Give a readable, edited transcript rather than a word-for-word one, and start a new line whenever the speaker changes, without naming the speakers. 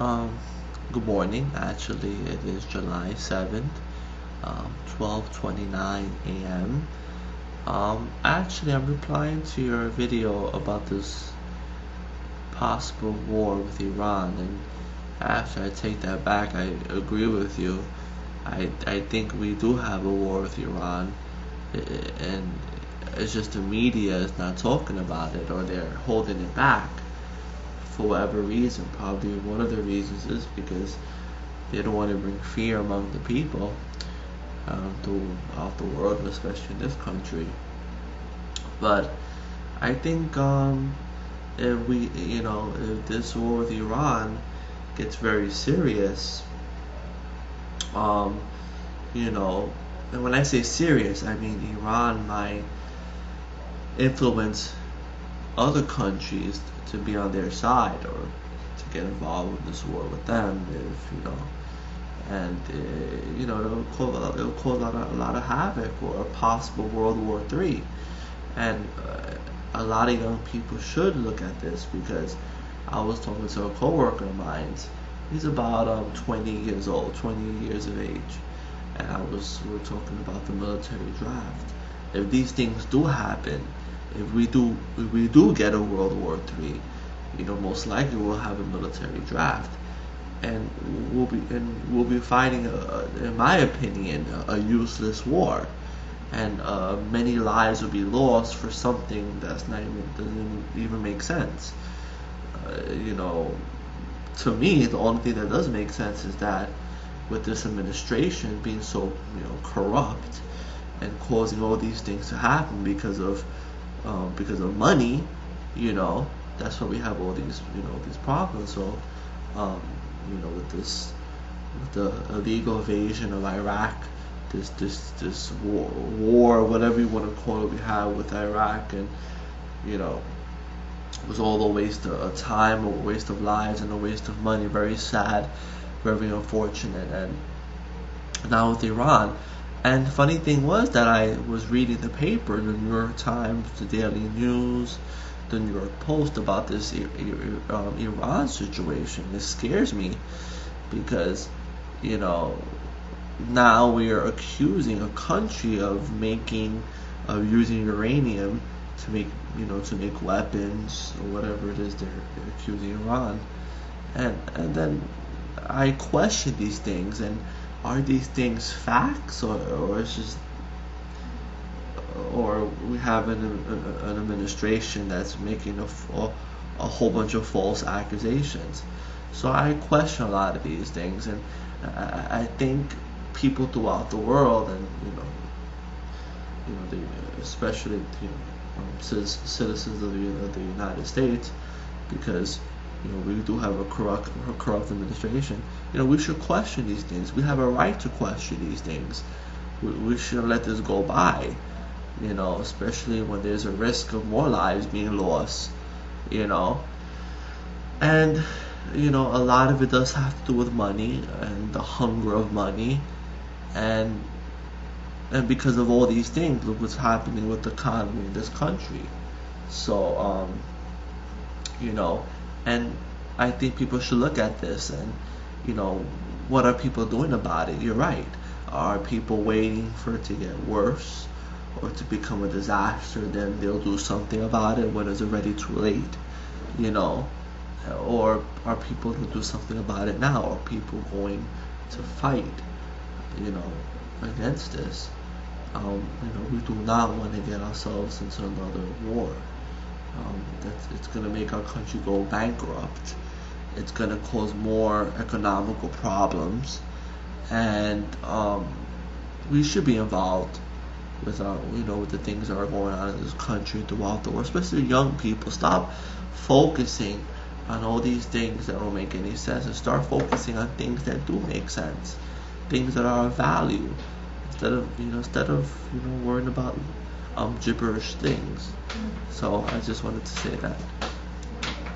Um, Good morning. Actually, it is July 7th, 12:29 a.m. Actually, I'm replying to your video about this possible war with Iran, and after I take that back, I agree with you. I think we do have a war with Iran, and it's just the media is not talking about it, or they're holding it back for whatever reason. Probably one of the reasons is because they don't want to bring fear among the people throughout the world, especially in this country. But I think if this war with Iran gets very serious, um, you know, and when I say serious, I mean Iran might influence other countries to be on their side or to get involved in this war with them, if and it'll cause a lot of havoc, or a possible World War III. And a lot of young people should look at this, because I was talking to a coworker of mine. He's about 20 years old, 20 years of age, and we were talking about the military draft. If these things do happen, if we do get a World War III, most likely we'll have a military draft, and we'll be fighting, in my opinion, a useless war, and many lives will be lost for something that's not even doesn't even make sense. Uh, you know, to me, the only thing that does make sense is that with this administration being so corrupt and causing all these things to happen because of money, you know, that's why we have all these problems. So, um, with the illegal invasion of Iraq, this war, whatever you want to call it, we have with Iraq, and you know, it was all a waste of time, a waste of lives, and a waste of money. Very sad, very unfortunate. And now with Iran. And the funny thing was that I was reading the paper, the New York Times, the Daily News, the New York Post, about this Iran situation. It scares me because, you know, now we are accusing a country of using uranium to make weapons, or whatever it is they're accusing Iran. And then I question these things, and are these things facts, or it's just, or we have an administration that's making a whole bunch of false accusations. So I question a lot of these things, and I think people throughout the world, and especially citizens of the United States, because we do have a corrupt administration. We should question these things. We have a right to question these things. We shouldn't let this go by. Especially when there's a risk of more lives being lost. And a lot of it does have to do with money and the hunger of money, and because of all these things, look what's happening with the economy in this country. So, and I think people should look at this, and what are people doing about it? You're right. Are people waiting for it to get worse or to become a disaster? Then they'll do something about it when it's already too late. You know, or are people going to do something about it now? Are people going to fight, you know, against this? We do not want to get ourselves into another war. It's going to make our country go bankrupt. It's going to cause more economical problems, and we should be involved with with the things that are going on in this country throughout the world, especially young people. Stop focusing on all these things that don't make any sense, and start focusing on things that do make sense, things that are of value, instead of worrying about gibberish things. So I just wanted to say that.